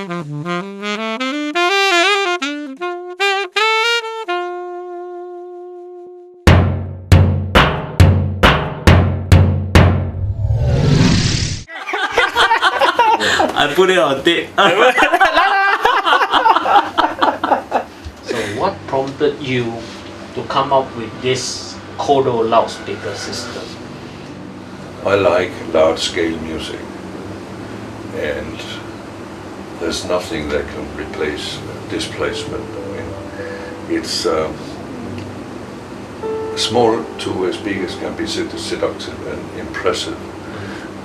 I put it on tape. So what prompted you to come up with this KODO loudspeaker system? I like large-scale music, and there's nothing that can replace displacement. I mean, it's small two-way speakers can be seductive and impressive,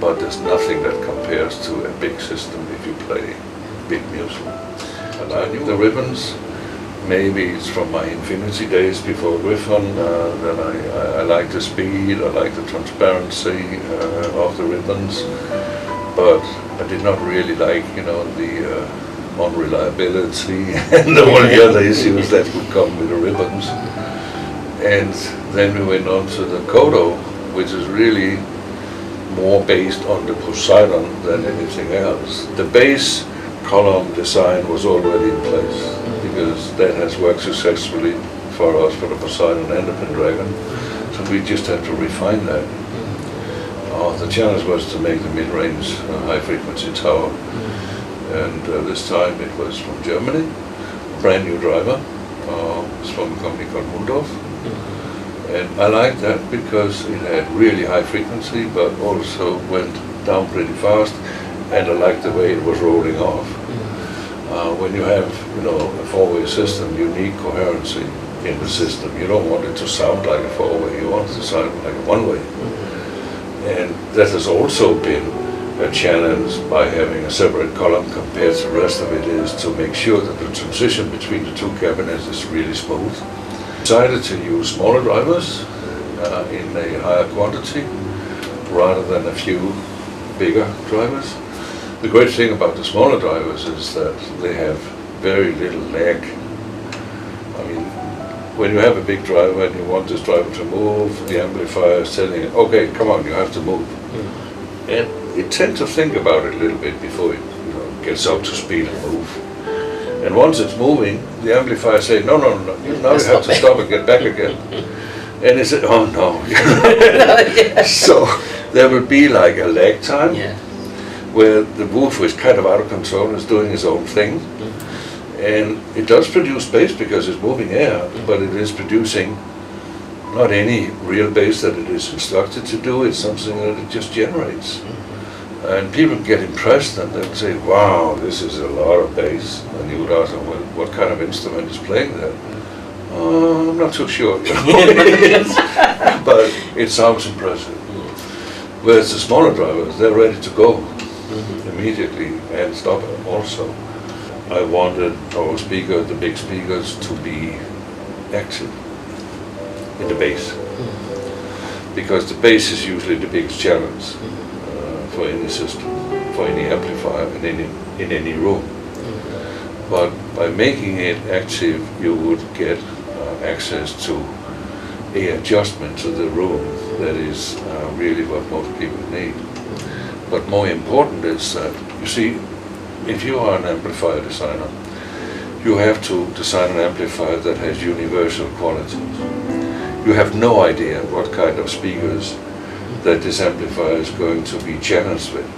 but there's nothing that compares to a big system if you play big music. I like the ribbons. Maybe it's from my Infinity days before Gryphon, that I like the speed, I like the transparency of the ribbons, but I did not really like, the unreliability and all the other issues that would come with the ribbons. And then we went on to the KODO, which is really more based on the Poseidon than anything else. The base column design was already in place, because that has worked successfully for us for the Poseidon and the Pendragon. So we just had to refine that. The challenge was to make the mid-range high-frequency tower. And this time it was from Germany, a brand new driver. It's from a company called Muldorf. And I liked that because it had really high frequency, but also went down pretty fast, and I liked the way it was rolling off. When you have, a four-way system, you need coherency in the system. You don't want it to sound like a four-way, you want it to sound like a one-way. And that has also been a challenge by having a separate column compared to the rest of it, is to make sure that the transition between the two cabinets is really smooth. Decided to use smaller drivers in a higher quantity rather than a few bigger drivers. The great thing about the smaller drivers is that they have very little lag. I mean, when you have a big driver and you want this driver to move, the amplifier is telling it, okay, come on, you have to move. And it tends to think about it a little bit before it gets up to speed and move. And once it's moving, the amplifier says, no, now you have to stop and get back again. And it said, oh no. So there will be like a lag time where the woofer is kind of out of control, is doing his own thing. And it does produce bass because it's moving air, but it is producing not any real bass that it is instructed to do, it's something that it just generates. And people get impressed and they'll say, wow, this is a lot of bass. And you would ask them, well, what kind of instrument is playing that? I'm not too sure. But it sounds impressive. Whereas the smaller drivers, they're ready to go immediately and stop it also. I wanted our speaker, the big speakers, to be active in the bass. Because the bass is usually the biggest challenge for any system, for any amplifier in any room. But by making it active, you would get access to a adjustment to the room that is really what most people need. But more important is that, you see, if you are an amplifier designer, you have to design an amplifier that has universal qualities. You have no idea what kind of speakers that this amplifier is going to be challenged with.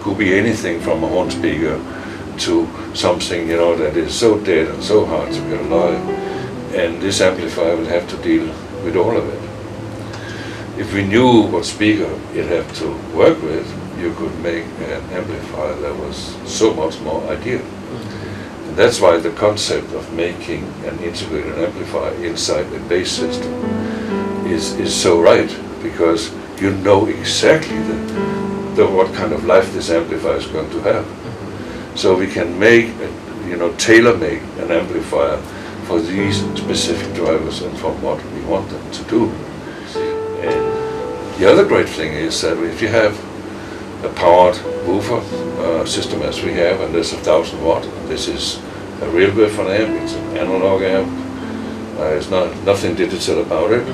Could be anything from a horn speaker to something that is so dead and so hard to get alive. And this amplifier will have to deal with all of it. If we knew what speaker it had to work with, you could make an amplifier that was so much more ideal. And that's why the concept of making an integrated amplifier inside the bass system is so right, because you know exactly what kind of life this amplifier is going to have. So we can make, tailor-make an amplifier for these specific drivers and for what we want them to do. And the other great thing is that if you have a powered woofer system as we have, and there's 1,000 watt, this is a real Gryphon amp, it's an analog amp, there's nothing digital about it.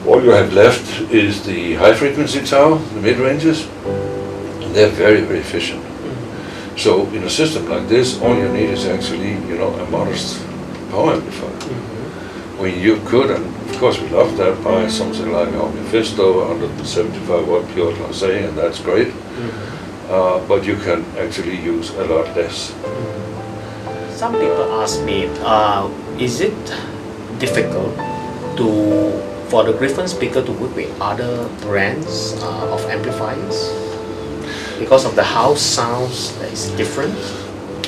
All you have left is the high frequency tower, the mid-ranges, and they're very, very efficient. So in a system like this, all you need is actually, you know, a modest power amplifier. When you could, and of course we love that, buy something like our Mephisto, 175 watt pure class A, and that's great. But you can actually use a lot less. Some people ask me, is it difficult for the Gryphon speaker to work with other brands of amplifiers? Because of the house sounds that is different?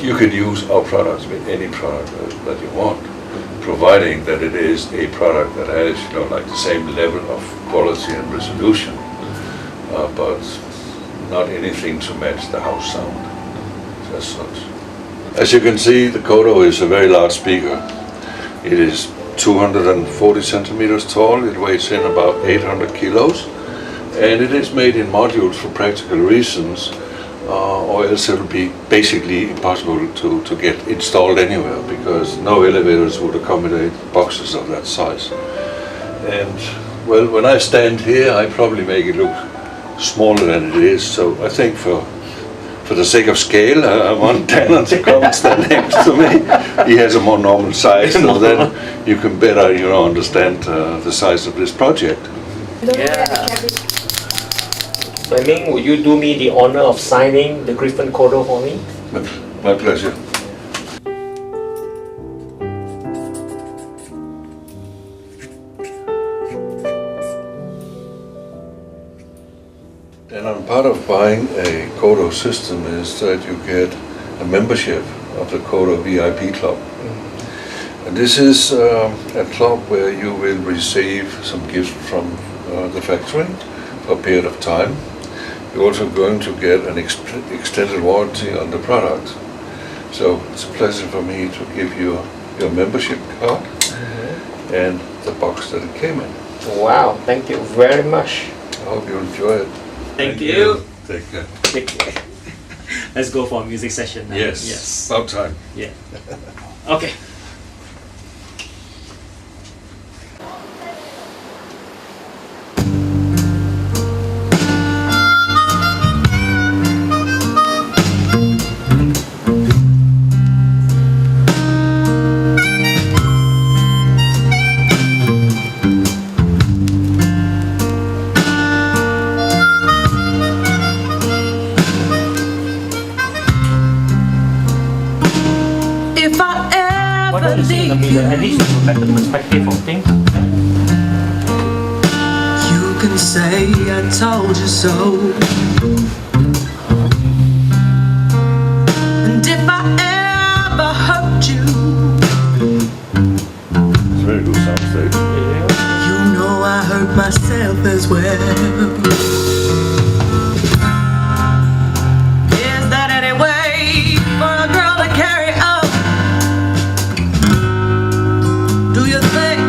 You could use our products with any product that you want, providing that it is a product that has, you know, like the same level of quality and resolution, but not anything to match the house sound as such. As you can see, the KODO is a very large speaker. It is 240 centimeters tall, it weighs in about 800 kilos, and it is made in modules for practical reasons, or else it would be basically impossible to get installed anywhere, because no elevators would accommodate boxes of that size. And well, when I stand here, I probably make it look smaller than it is, so I think for the sake of scale, I want Tanner to come and stand next to me. He has a more normal size, so then you can better, you know, understand the size of this project. Yeah. Flemming, would you do me the honor of signing the Gryphon KODO for me? My pleasure. And part of buying a KODO system is that you get a membership of the KODO VIP club. And this is a club where you will receive some gifts from the factory for a period of time. You're also going to get an extended warranty on the product. So it's a pleasure for me to give you your membership card and the box that it came in. Wow, thank you very much. I hope you enjoy it. Thank you. Take care. Take care. Let's go for a music session now. Yes. About time. Yeah. Okay. Why don't you sit in the middle? At least you have better perspective of things. You can say I told you so. And if I ever hurt you, It's a very good soundstage. you know I hurt myself as well. Is that any way for a girl to carry up? Do you think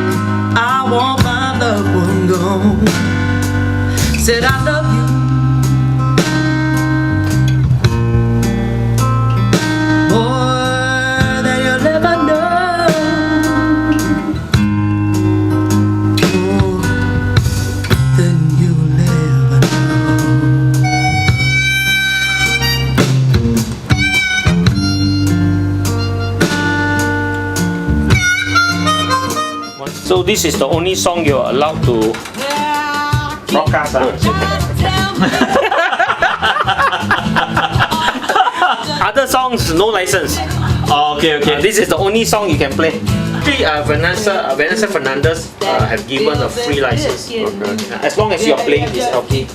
I want my loved one gone? Said I love you. More than you'll ever know. More than you'll ever know. So this is the only song you're allowed to broadcast. Other songs, no license. Oh, okay, okay. This is the only song you can play. Actually, Vanessa Fernandez have given a free license. As long as you're playing this LP.